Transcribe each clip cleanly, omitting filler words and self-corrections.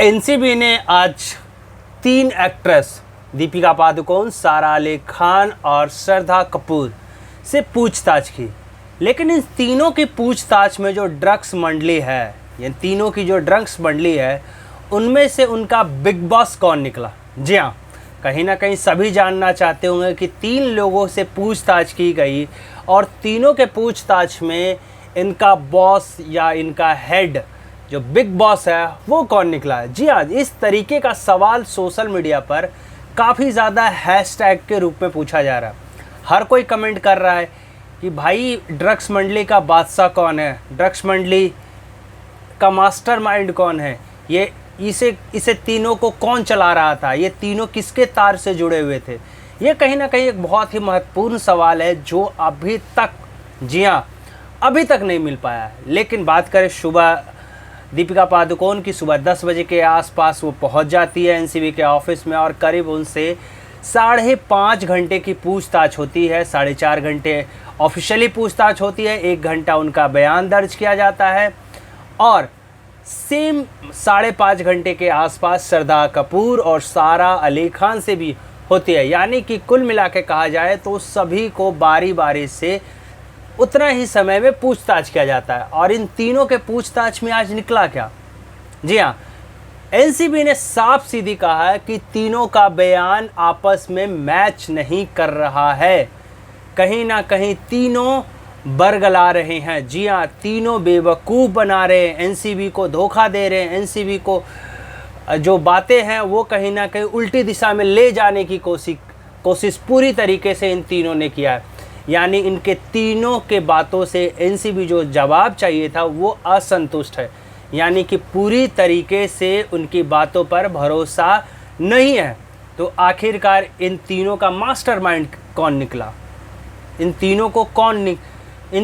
NCB ने आज 3 actress Deepika Padukone, सारा अली खान और श्रद्धा कपूर से पूछताछ की। लेकिन इन तीनों की पूछताछ में जो ड्रग्स मंडली है, ये तीनों की जो ड्रग्स मंडली है, उनमें से उनका बिग बॉस कौन निकला। जी हाँ, कहीं ना कहीं सभी जानना चाहते होंगे कि 3 लोगों से पूछताछ की गई और तीनों के पूछताछ में इनका बॉस या इनका हेड जो बिग बॉस है वो कौन निकला है। जी हाँ, इस तरीके का सवाल सोशल मीडिया पर काफ़ी ज़्यादा हैशटैग के रूप में पूछा जा रहा है। हर कोई कमेंट कर रहा है कि भाई ड्रग्स मंडली का बादशाह कौन है, ड्रग्स मंडली का मास्टरमाइंड कौन है, ये इसे तीनों को कौन चला रहा था, ये तीनों किसके तार से जुड़े हुए थे। ये कहीं ना कहीं एक बहुत ही महत्वपूर्ण सवाल है जो अभी तक, जी हाँ, अभी तक नहीं मिल पाया है। लेकिन बात करें सुबह दीपिका पादुकोण की, सुबह 10 बजे के आसपास वो पहुंच जाती है एनसीबी के ऑफिस में और करीब उनसे 5.5 घंटे की पूछताछ होती है। 4.5 घंटे ऑफिशियली पूछताछ होती है, 1 घंटा उनका बयान दर्ज किया जाता है और सेम 5.5 घंटे के आसपास श्रद्धा कपूर और सारा अली खान से भी होती है। यानी कि कुल मिला के कहा जाए तो सभी को बारी बारी से उतना ही समय में पूछताछ किया जाता है। और इन तीनों के पूछताछ में आज निकला क्या। जी हाँ, एनसीबी ने साफ सीधी कहा है कि तीनों का बयान आपस में मैच नहीं कर रहा है। कहीं ना कहीं तीनों बरगला रहे हैं। जी हाँ, तीनों बेवकूफ़ बना रहे हैं, एनसीबी को धोखा दे रहे हैं। एनसीबी को जो बातें हैं वो कहीं ना कहीं उल्टी दिशा में ले जाने की कोशिश पूरी तरीके से इन तीनों ने किया है। यानी इनके तीनों के बातों से एनसीबी जो जवाब चाहिए था वो असंतुष्ट है। यानी कि पूरी तरीके से उनकी बातों पर भरोसा नहीं है। तो आखिरकार इन तीनों का मास्टरमाइंड कौन निकला, इन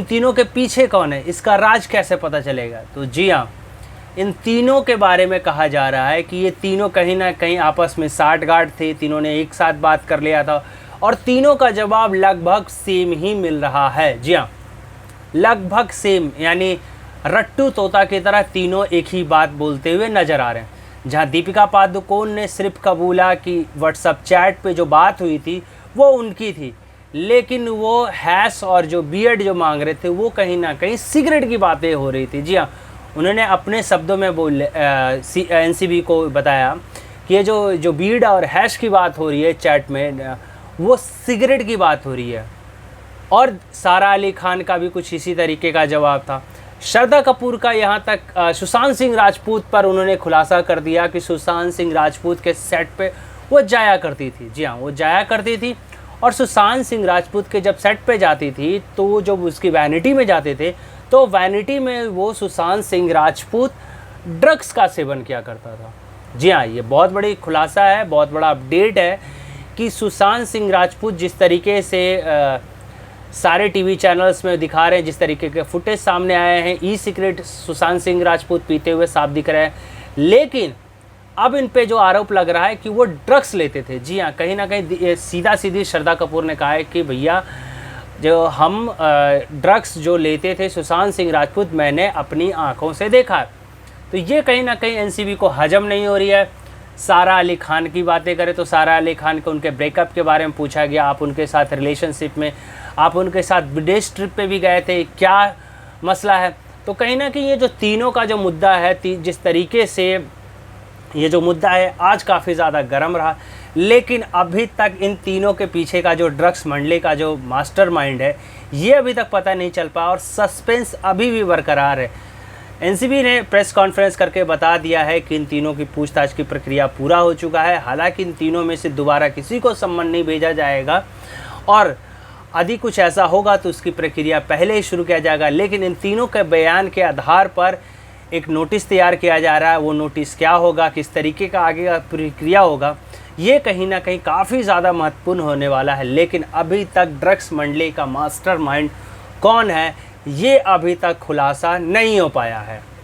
तीनों के पीछे कौन है, इसका राज कैसे पता चलेगा। तो जी हाँ, इन तीनों के बारे में कहा जा रहा है कि ये तीनों कहीं ना कहीं आपस में साठगांठ थे, तीनों ने एक साथ बात कर लिया था और तीनों का जवाब लगभग सेम ही मिल रहा है। जी हाँ, लगभग सेम, यानी रट्टू तोता की तरह तीनों एक ही बात बोलते हुए नजर आ रहे हैं। जहाँ दीपिका पादुकोण ने सिर्फ कबूला कि व्हाट्सएप चैट पे जो बात हुई थी वो उनकी थी, लेकिन वो हैश और जो बीएड जो मांग रहे थे वो कहीं ना कहीं सिगरेट की बातें हो रही थी। जी हाँ, उन्होंने अपने शब्दों में एनसीबी को बताया कि ये जो बीएड और हैश की बात हो रही है चैट में, वो सिगरेट की बात हो रही है। और सारा अली खान का भी कुछ इसी तरीके का जवाब था। श्रद्धा कपूर का यहाँ तक सुशांत सिंह राजपूत पर उन्होंने खुलासा कर दिया कि सुशांत सिंह राजपूत के सेट पे वो जाया करती थी। जी हाँ, वो जाया करती थी और सुशांत सिंह राजपूत के जब सेट पे जाती थी तो जब उसकी वैनिटी में जाते थे तो वैनिटी में वो सुशांत सिंह राजपूत ड्रग्स का सेवन किया करता था। जी हाँ, ये बहुत बड़ी खुलासा है, बहुत बड़ा अपडेट है कि सुशांत सिंह राजपूत जिस तरीके से सारे टीवी चैनल्स में दिखा रहे हैं, जिस तरीके के फुटेज सामने आए हैं, ई सिगरेट सुशांत सिंह राजपूत पीते हुए साफ दिख रहे हैं। लेकिन अब इन पे जो आरोप लग रहा है कि वो ड्रग्स लेते थे। जी हाँ, कहीं ना कहीं सीधा सीधी श्रद्धा कपूर ने कहा है कि भैया जो हम ड्रग्स जो लेते थे सुशांत सिंह राजपूत, मैंने अपनी आंखों से देखा। तो ये कहीं ना कहीं एनसीबी को हजम नहीं हो रही है। सारा अली खान की बातें करें तो सारा अली खान को उनके ब्रेकअप के बारे में पूछा गया। आप उनके साथ रिलेशनशिप में, आप उनके साथ विदेश ट्रिप पे भी गए थे, क्या मसला है। तो कहीं ना कहीं ये जो तीनों का जो मुद्दा है, जिस तरीके से ये जो मुद्दा है आज काफ़ी ज़्यादा गर्म रहा, लेकिन अभी तक इन तीनों के पीछे का जो ड्रग्स मंडली का जो मास्टरमाइंड है ये अभी तक पता नहीं चल पाया और सस्पेंस अभी भी बरकरार है। एनसीबी ने प्रेस कॉन्फ्रेंस करके बता दिया है कि इन तीनों की पूछताछ की प्रक्रिया पूरा हो चुका है। हालांकि इन तीनों में से दोबारा किसी को सम्मन नहीं भेजा जाएगा और यदि कुछ ऐसा होगा तो उसकी प्रक्रिया पहले ही शुरू किया जाएगा। लेकिन इन तीनों के बयान के आधार पर एक नोटिस तैयार किया जा रहा है। वो नोटिस क्या होगा, किस तरीके का आगे का प्रक्रिया होगा, ये कहीं ना कहीं काफ़ी ज़्यादा महत्वपूर्ण होने वाला है। लेकिन अभी तक ड्रग्स मंडली का मास्टरमाइंड कौन है ये अभी तक खुलासा नहीं हो पाया है।